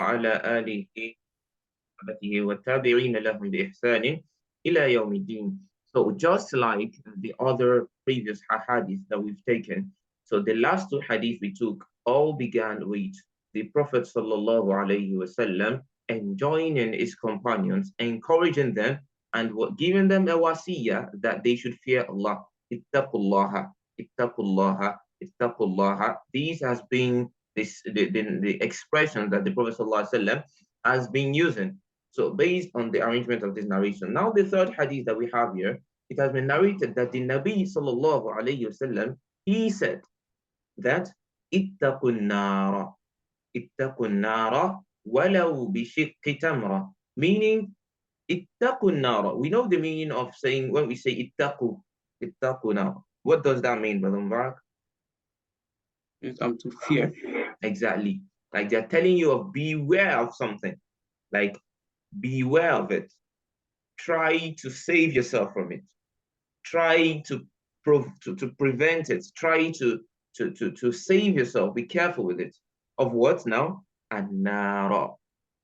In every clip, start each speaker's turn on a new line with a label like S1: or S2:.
S1: وعلى آله وصحبه والتابعين لهم بإحسان إلى يوم الدين. So just like the other previous hadith that we've taken, so the last two hadith we took all began with the Prophet sallallahu alaihi wasallam enjoining his companions, encouraging them, and giving them a wasiyah that they should fear Allah. Ittaqullaha, ittaqullaha, ittaqullaha. These has been the expression that the Prophet ﷺ has been using. So based on the arrangement of this narration. Now the third hadith that we have here, it has been narrated that the Nabi sallallahu alayhi wasallam, he said that ittaqun nara, ittaqun nara walau bishiqqi tamra, meaning ittaqun nara. We know the meaning of saying when we say ittaqu, ittaqu nara. What does that mean, Brother Mubarak?
S2: To fear.
S1: Exactly. Like they're telling you of beware of something. Like beware of it. Try to save yourself from it. Try to prevent it. Try to save yourself. Be careful with it. Of what now? An-nara.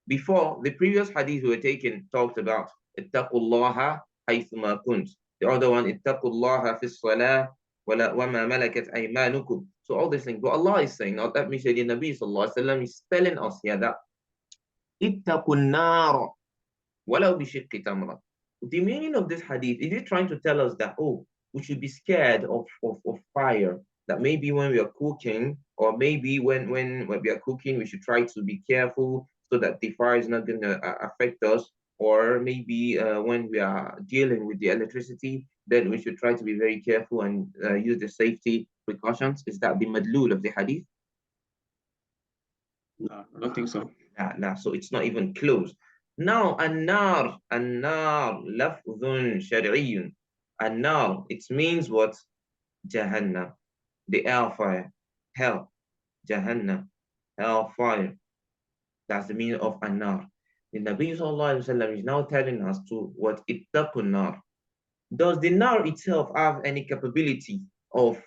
S1: Before, the previous hadith we were taking talked about ittaqullaha haythuma kunt. The other one, ittaqullaha fi salah wama malakat aymanukum. So all these things. But Allah is saying, or that means the Nabi sallallahu alaihi wasallam is telling us here that ittaqun nara walau bishiqqi tamra. The meaning of this hadith, is it trying to tell us that, oh, we should be scared of fire? That maybe when we are cooking, or maybe when we are cooking, we should try to be careful so that the fire is not going to affect us. Or maybe when we are dealing with the electricity, then we should try to be very careful and use the safety precautions. Is that the madlul of the hadith?
S2: No, I don't think so.
S1: Nah, so it's not even close. Now, an-nar, lafzun shar'iyyun. An-nar, it means what? Jahannam, the hellfire, hell, Jahannam, hellfire. That's the meaning of an-nar. The Nabi sallallahu alaihi wasallam is now telling us to what ittaqun nar. Does the nar itself have any capability of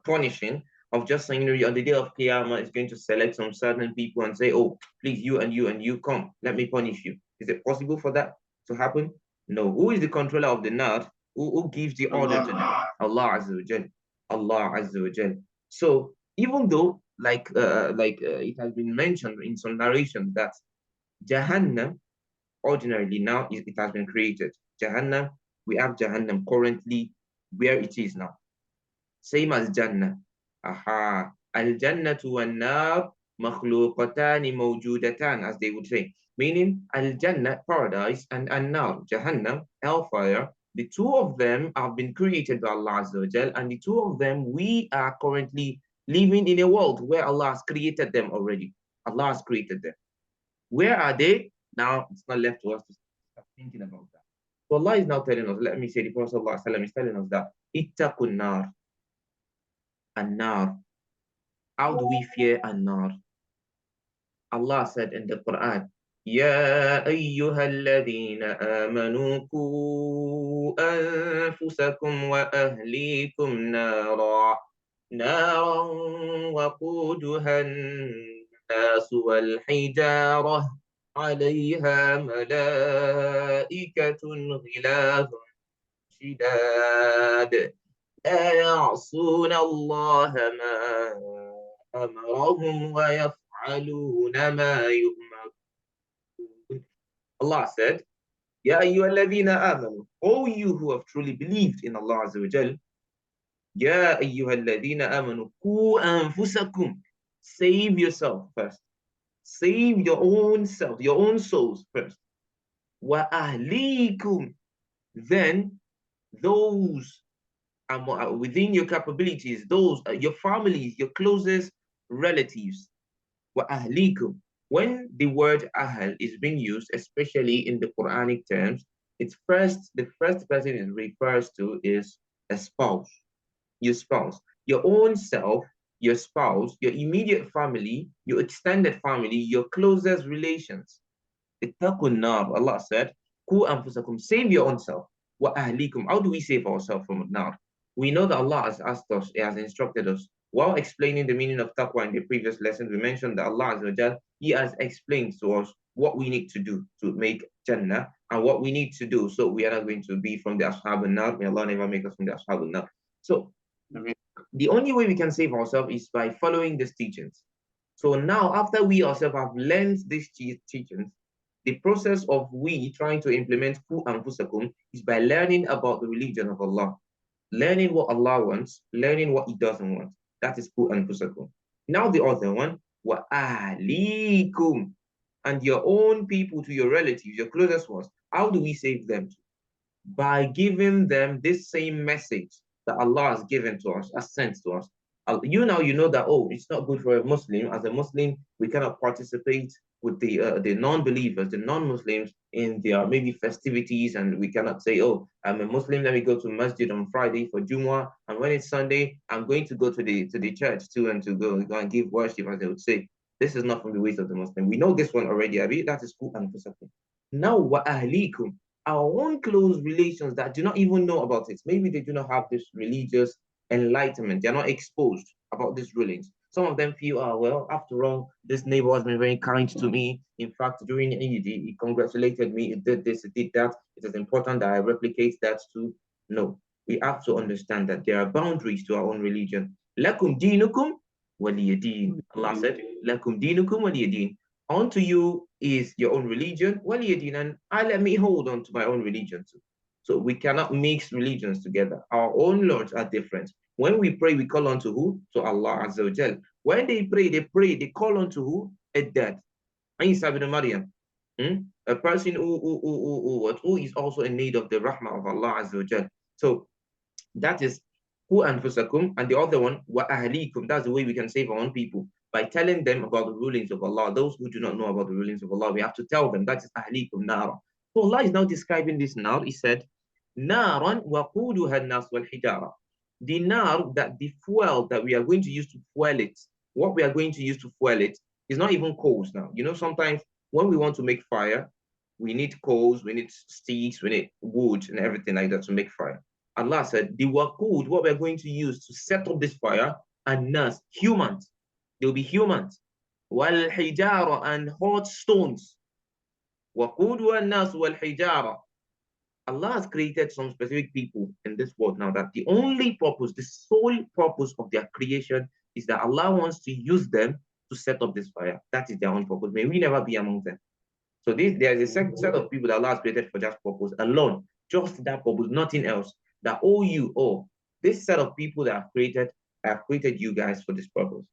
S1: punishing? Of just saying, on the day of Qiyamah, it's going to select some certain people and say, oh, please, you and you and you come, let me punish you. Is it possible for that to happen? No. Who is the controller of the nar? Who gives the order to them? Allah Azza wa Jal. Allah Azza wa Jal. So even though, like it has been mentioned in some narration that Jahannam, ordinarily now, it has been created. Jahannam, we have Jahannam currently where it is now. Same as Jannah. Aha. Al-Jannatu wan-nar makhluqatani mawjudatan, as they would say. Meaning, Al-Jannah, paradise, and An-nar, Jahannam, hellfire, the two of them have been created by Allah Azza wa Jal, and the two of them, we are currently living in a world where Allah has created them already. Allah has created them. Where are they? Now, it's not left to us to start thinking about that. So Allah is now telling us, let me say, the Prophet ﷺ is telling us that, ittaqun nar. An-nar. How do we fear an-nar? Allah said in the Quran, يا أيها الذين آمنوا قوا أنفسكم وأهليكم نارا وقودها الناس والحجارة عليها ملائكة غلاظ شداد لا يعصون الله ما أمرهم ويفعلون ما يؤمرون. Allah said, يا أيها الذين آمنوا, all you who have truly believed in Allah Azza wa Jal, يا أيها الذين آمنوا قوا أنفسكم, save yourself first. Save your own self, your own souls first. وَأَهْلِيكُمْ, then those within your capabilities, those your families, your closest relatives. وَأَهْلِيكُمْ. When the word ahl is being used, especially in the Quranic terms, the first person it refers to is a spouse, your spouse, your own self, your spouse, your immediate family, your extended family, your closest relations. Ittaqun nar, Allah said, Ku anfusakum, save your own self. Wa ahlikum, how do we save ourselves from nar? We know that Allah has asked us, He has instructed us While explaining the meaning of taqwa in the previous lessons, we mentioned that Allah Azza wa Jal, He has explained to us what we need to do to make Jannah and what we need to do so we are not going to be from the Ashab al-Nar. May Allah never make us from the Ashab al-Nar. So the only way we can save ourselves is by following these teachings. So now, after we ourselves have learned these teachings, the process of we trying to implement Ku Anfusakum is by learning about the religion of Allah, learning what Allah wants, learning what He doesn't want. That is Ku Anfusakum. Now the other one, Wa Ahlikum, and your own people, to your relatives, your closest ones. How do we save them? By giving them this same message that Allah has given to us, has sent to us. You know that, oh, it's not good for a Muslim. As a Muslim, we cannot participate with the non-believers, the non-Muslims in their maybe festivities, and we cannot say, oh, I'm a Muslim, let me go to masjid on Friday for Jumu'ah, and when it's Sunday, I'm going to go to the church too and to go and give worship, as they would say. This is not from the ways of the Muslim. We know this one already, Abi. That is Ku Anfusakum. Now, wa ahlikum, our own close relations that do not even know about it. Maybe they do not have this religious enlightenment. They're not exposed about these rulings. Some of them feel, oh, well, after all, this neighbor has been very kind to me. In fact, during Eid, he congratulated me. It did this, it did that. It is important that I replicate that too. No, we have to understand that there are boundaries to our own religion. Lakum dinukum waliyadin. Allah said, Lakum dinukum waliyadin. Unto you is your own religion, waliyadin, and I let me hold on to my own religion too. So we cannot mix religions together. Our own lords are different. When we pray, we call on to who? To Allah Azza wa Jal. When they pray, they call on to who? A dead. Isa ibn Maryam. A person who is also in need of the rahmah of Allah Azza wa Jal. So that is Ku Anfusakum, and the other one, Wa Ahlikum. That's the way we can save our own people, by telling them about the rulings of Allah. Those who do not know about the rulings of Allah, we have to tell them. That is Ahlikum Nara. So Allah is now describing this nar. He said, Naran waquduha an-nas wal hijara. The nar, that the fuel that we are going to use to fuel it, what we are going to use to fuel it is not even coals now. You know, sometimes when we want to make fire, we need coals, we need sticks, we need wood and everything like that to make fire. Allah said, the waqud, what we're going to use to set up this fire, and nas, humans. They'll be humans. Wal hijara, and hot stones. Waqudu an-nas wal hijara. Allah has created some specific people in this world now that the only purpose, the sole purpose of their creation is that Allah wants to use them to set up this fire. That is their own purpose. May we never be among them. So there is a set of people that Allah has created for that purpose alone, just that purpose, nothing else. That this set of people that have created you guys for this purpose.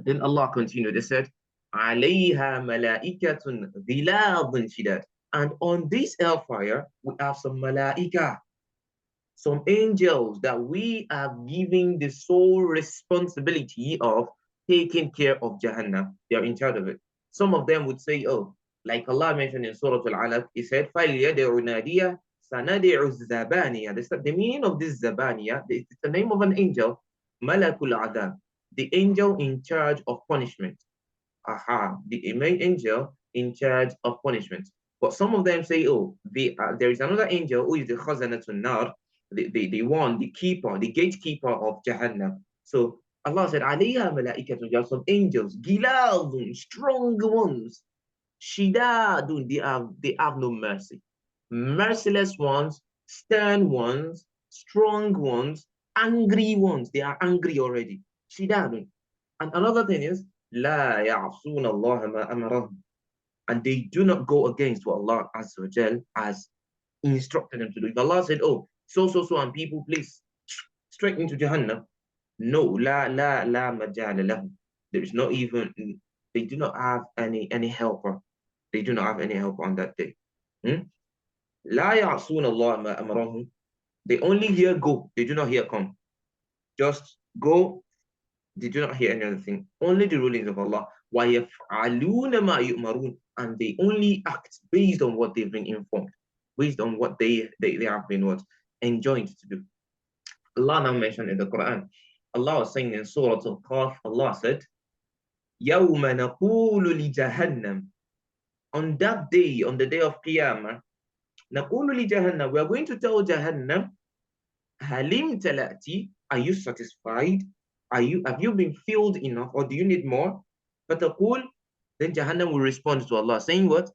S1: Then Allah continued, they said, عَلَيْهَا مَلَائِكَةٌ غِلَاظٌ شِدَادٌ. And on this hellfire, we have some malaika, some angels that we are giving the sole responsibility of taking care of Jahannam. They are in charge of it. Some of them would say, oh, like Allah mentioned in Surah Al-Alaq, He said, فَلْيَدْعُ نَادِيَ سَنَدِعُ الزَّبَانِيَ. The meaning of this Zabaniya, it's the name of an angel, Malakul Adab, the angel in charge of punishment. The main angel in charge of punishment. But some of them say, oh, there is another angel who is the Khazanatun Nar, the keeper, the gatekeeper of Jahannam. So Allah said, Aliyah malaikatun, there are some angels, Giladun, strong ones, Shidadun, they have no mercy. Merciless ones, stern ones, strong ones, angry ones. They are angry already. Shidadun. And another thing is, La ya'asuna Allah ma amarahum. And they do not go against what Allah Azza wa Jal has instructed them to do. If Allah said, oh, so, and people, please, straight into Jahannam. No, la majala lahum. There is not even, they do not have any helper. They do not have any helper on that day. La ya'asuna Allah ma amarahum. They only hear go. They do not hear come. Just go. They do not hear any other thing. Only the rulings of Allah. وَيَفْعَلُونَ مَا يُؤْمَرُونَ. And they only act based on what they've been informed, based on what they have been enjoined to do. Allah now mentioned in the Quran. Allah was saying in Surah Al-Qaf, Allah said, يَوْمَ نَقُولُ لِجَهَنَّمْ. On that day, on the day of Qiyamah, نَقُولُ لِجَهَنَّمْ, we are going to tell Jahannam, Halim talati, are you satisfied? Have you been filled enough or do you need more? Fataqul, then Jahannam will respond to Allah saying what?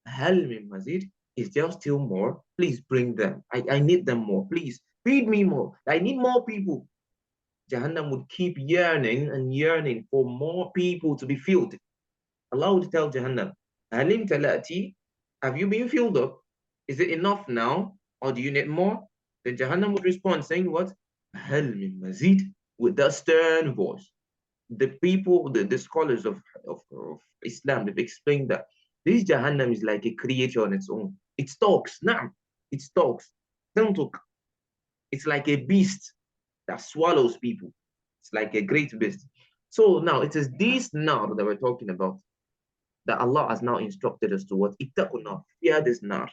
S1: Hal min mazid, is there still more? Please bring them. I need them more. Please feed me more. I need more people. Jahannam would keep yearning and yearning for more people to be filled. Allah would tell Jahannam, Halim talati, have you been filled up? Is it enough now? Or do you need more? Then Jahannam would respond saying what? Hal min mazid, with that stern voice. The people, the scholars of Islam, they've explained that this Jahannam is like a creature on its own. It stalks, now. It stalks. It's like a beast that swallows people. It's like a great beast. So now it is this now that we're talking about that Allah has now instructed us to what? Ittaqunnar, fear this nar.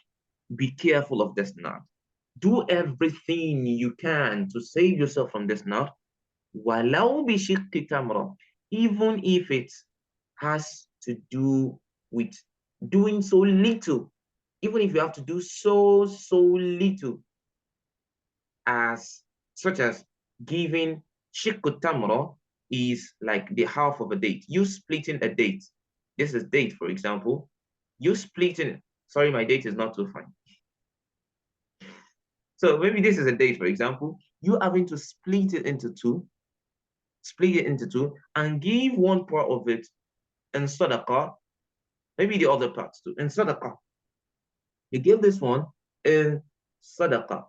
S1: Be careful of this nar. Do everything you can to save yourself from this nar. Walau bishiqqi tamra, even if it has to do with doing so little, even if you have to do so little, as such as giving shiqqu tamra is like the half of a date. You splitting a date. This is date, for example. You splitting, sorry, my date is not too fine. So maybe this is a date, for example. You having to split it into two, and give one part of it in sadaqah, maybe the other parts too, in sadaqah. You give this one in sadaqah.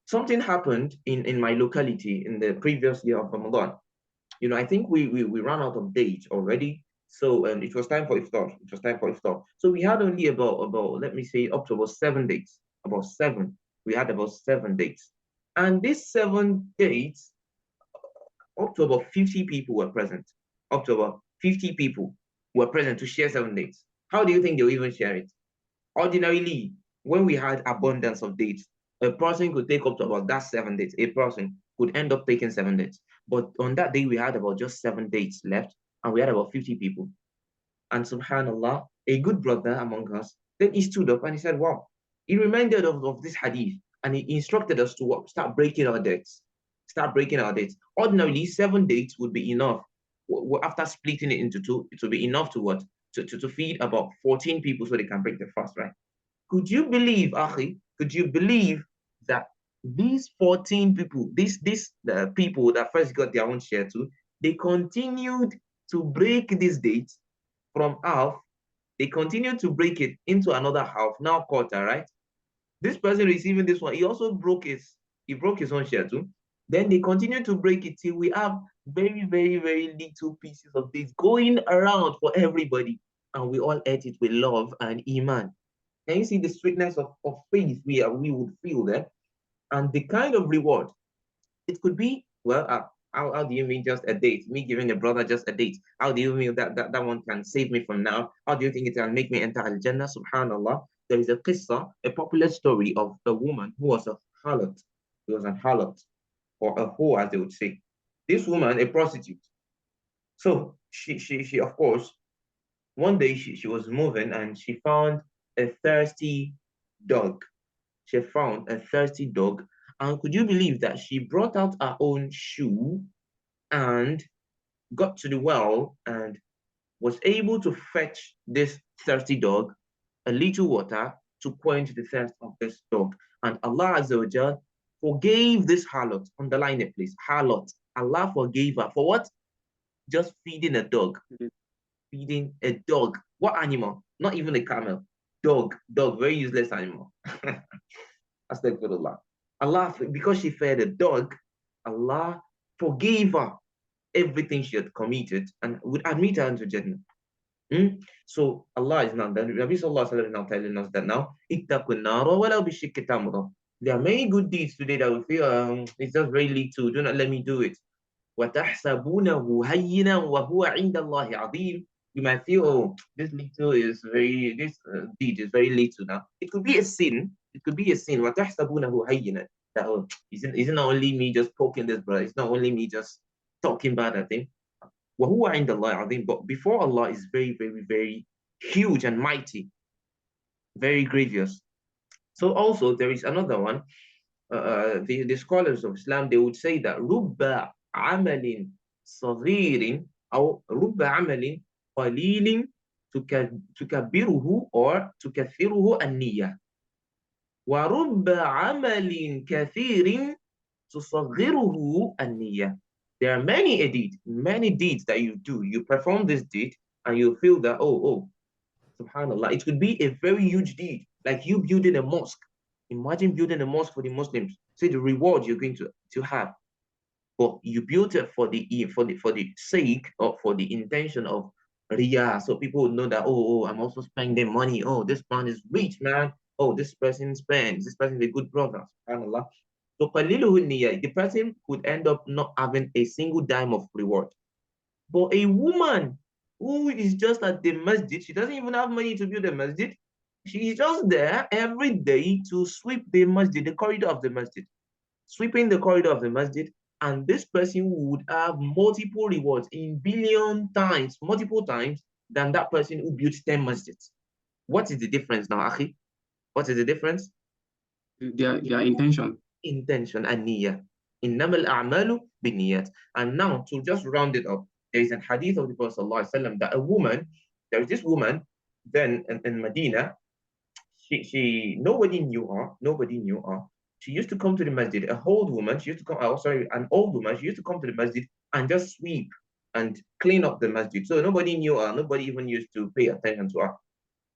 S1: Something happened in my locality in the previous year of Ramadan. You know, I think we ran out of dates already. So it was time for iftar. It was time for iftar. So we had only about let me say up to about 7 dates. About 7. We had about 7 dates. And these 7 dates, up to about 50 people were present. Up to about 50 people were present to share 7 dates. How do you think they'll even share it? Ordinarily, when we had abundance of dates, a person could take up to about that 7 dates. A person could end up taking 7 dates. But on that day, we had about just 7 dates left, and we had about 50 people. And subhanallah, a good brother among us, then he stood up and he said, wow, he reminded of this hadith, and he instructed us to what? Start breaking our dates. Start breaking our dates. Ordinarily, 7 dates would be enough. After splitting it into 2, it would be enough to what? To feed about 14 people so they can break the fast, right? Could you believe, Akhi, could you believe that these 14 people, the people that first got their own share too, they continued to break this date from half, they continued to break it into another half, now quarter, right? This person receiving this one, he also broke his own share too. Then they continue to break it till we have very, very, very little pieces of this going around for everybody. And we all ate it with love and iman. Can you see the sweetness of faith we would feel there? And the kind of reward, it could be, well, how do you mean just a date? Me giving a brother just a date. How do you mean that one can save me from now? How do you think it can make me enter Al-Jannah? Subhanallah. There is a qissa, a popular story of a woman who was a harlot. She was an harlot, or a whore, as they would say. This woman, a prostitute. So she of course, one day she was moving and she found a thirsty dog. She found a thirsty dog. And could you believe that she brought out her own shoe and got to the well and was able to fetch this thirsty dog a little water to quench the thirst of this dog. And Allah Azza wa Jal forgave this harlot. Underline it, please. Harlot. Allah forgave her. For what? Just feeding a dog. Feeding a dog. What animal? Not even a camel. Dog. Dog. Very useless animal. Astaghfirullah. Allah, because she fed a dog, Allah forgave her everything she had committed and would admit her into Jannah. So Allah is now, the Nabi Sallallahu Alaihi Wasallam is now telling us that now, there are many good deeds today that we feel it's just very little, do not let me do it. وَتَحْسَبُونَهُ هَيِّنًا وَهُوَ عِنْدَ اللَّهِ عَظِيمٌ. You might feel, oh, this deed is very little now. It could be a sin. It could be a sin. وَتَحْسَبُونَهُ هَيِّنًا. That, oh, isn't only me just poking this brother. It's not only me just talking bad at him. وَهُوَ عِنْدَ اللَّهِ عَظِيمٌ. But before Allah is very, very, very huge and mighty. Very grievous. So also there is another one. the scholars of Islam, they would say that رُبَّ عَمَلٍ صَغِيرٍ أو رُبَّ عَمَلٍ قَلِيلٍ تكبره or تكثره النية وَرُبَّ عَمَلٍ كَثِيرٍ تُصَغِّرُهُ النِّيَّةِ. There are many deeds that you do. You perform this deed and you feel that, oh, subhanallah, it could be a very huge deed, like you building a mosque. Imagine building a mosque for the Muslims. See the reward you're going to have. But you built it for the sake or for the intention of riyah, so people would know that, oh, I'm also spending money. Oh, this man is rich, man. Oh, this person spends. This person is a good brother. Subhanallah. So the person could end up not having a single dime of reward. But a woman who is just at the masjid, she doesn't even have money to build a masjid. She's just there every day to sweep the masjid, the corridor of the masjid, sweeping the corridor of the masjid. And this person would have multiple rewards in billion times, multiple times than that person who built 10 masjids. What is the difference now, Akhi? What is the difference?
S2: Their intention.
S1: Intention and niyyah. Innamal a'malu binniyat. And now, to just round it up, there is a hadith of the Prophet ﷺ that a woman, there is this woman then in Medina, she nobody knew her. She used to come to the masjid, a old woman. She used to come, oh, sorry, an old woman. She used to come to the masjid and just sweep and clean up the masjid. So nobody knew her. Nobody even used to pay attention to her.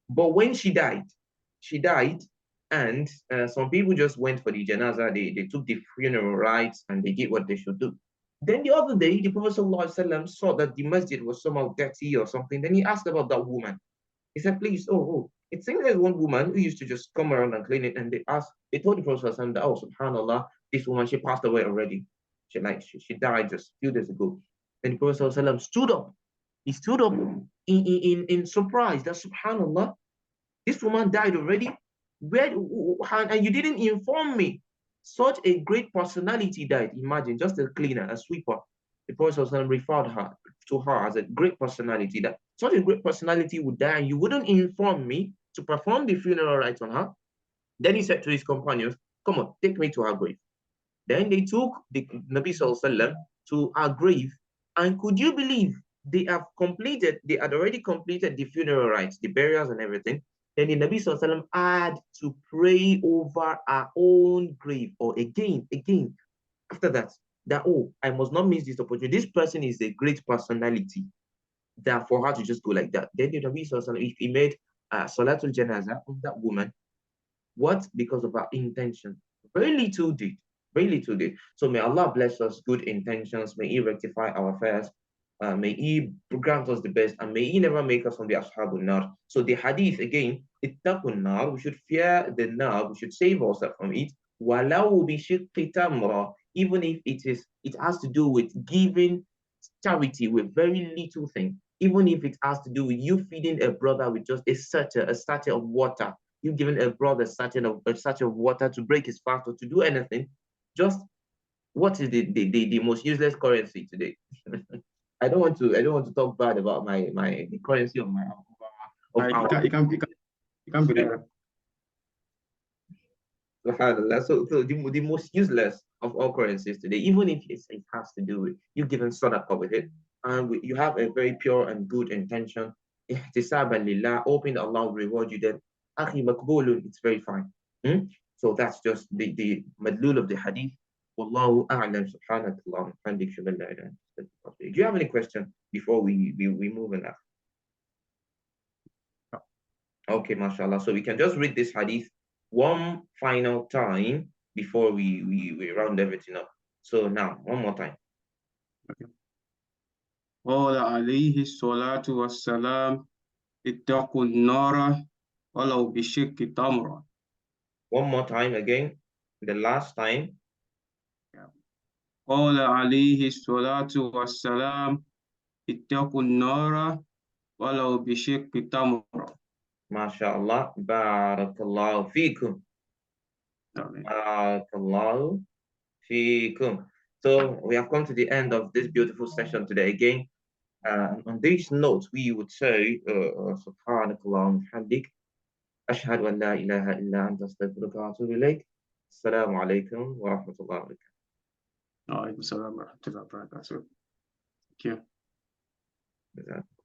S1: But when she died, and some people just went for the janazah. They took the funeral rites and they did what they should do. Then the other day, the Prophet ﷺ saw that the masjid was somehow dirty or something. Then he asked about that woman. He said, please, it seems there's one woman who used to just come around and clean it. And they told the Prophet ﷺ that, oh, subhanAllah, this woman, she passed away already. She died just a few days ago. Then the Prophet ﷺ stood up. He stood up in surprise that, subhanAllah, this woman died already. Where and you didn't inform me? Such a great personality died. Imagine, just a cleaner, a sweeper. The Prophet ﷺ referred her to her as a great personality. That such a great personality would die, and you wouldn't inform me to perform the funeral rites on her. Then he said to his companions, "Come on, take me to her grave." Then they took the Nabi Sallallahu to her grave, and could you believe they had already completed the funeral rites, the burials and everything. Then the Nabi Sallallahu had to pray over our own grave, or again, after that, oh, I must not miss this opportunity. This person is a great personality, that for her to just go like that. Then the Nabi Sallallahu, if he made Salatul Janazah on that woman, what? Because of our intention. Very little did. Very little did. So may Allah bless us good intentions. May He rectify our affairs. May He grant us the best. And may He never make us from the Ashabul Nar. So the hadith again, ittaqun nar. We should fear the nar. We should save ourselves from it. Walau bishiqqi tamra. Even if it has to do with giving charity with very little thing. Even if it has to do with you feeding a brother with just a sachet of water, you giving a brother a sachet of water to break his fast or to do anything. Just what is the most useless currency today? I don't want to talk bad about the currency of
S2: it can't be there.
S1: So the most useless of all currencies today, even if it has to do with you giving sadaqah with it, and you have a very pure and good intention, ihtisaban lillah, hoping that Allah will reward you, then akhi makbulun, it's very fine. So that's just the madlul of the hadith. Wallahu a'lam, subhanahu wa ta'ala. Do you have any question before we move on? Okay, mashallah. So we can just read this hadith one final time before we round everything up. So now, one more time.
S2: قال عليه الصلاة والسلام اتقوا النار ولو بشق تمرة.
S1: One more time again, the last time.
S2: قال عليه الصلاة والسلام اتقوا النار ولو بشق تمرة.
S1: MashaAllah. Barakallahu feekum. Barakallahu feekum. So we have come to the end of this beautiful session today. Again, on this note, we would say, Subhanakallah wa bihamdik. Ashhadu an la ilaha illa anta astaghfiruka wa atubu ilayk. Assalamu alaikum wa rahmatullahi wa barakatuh.
S2: Wa alaikum salam wa rahmatullahi wa barakatuh. Thank you.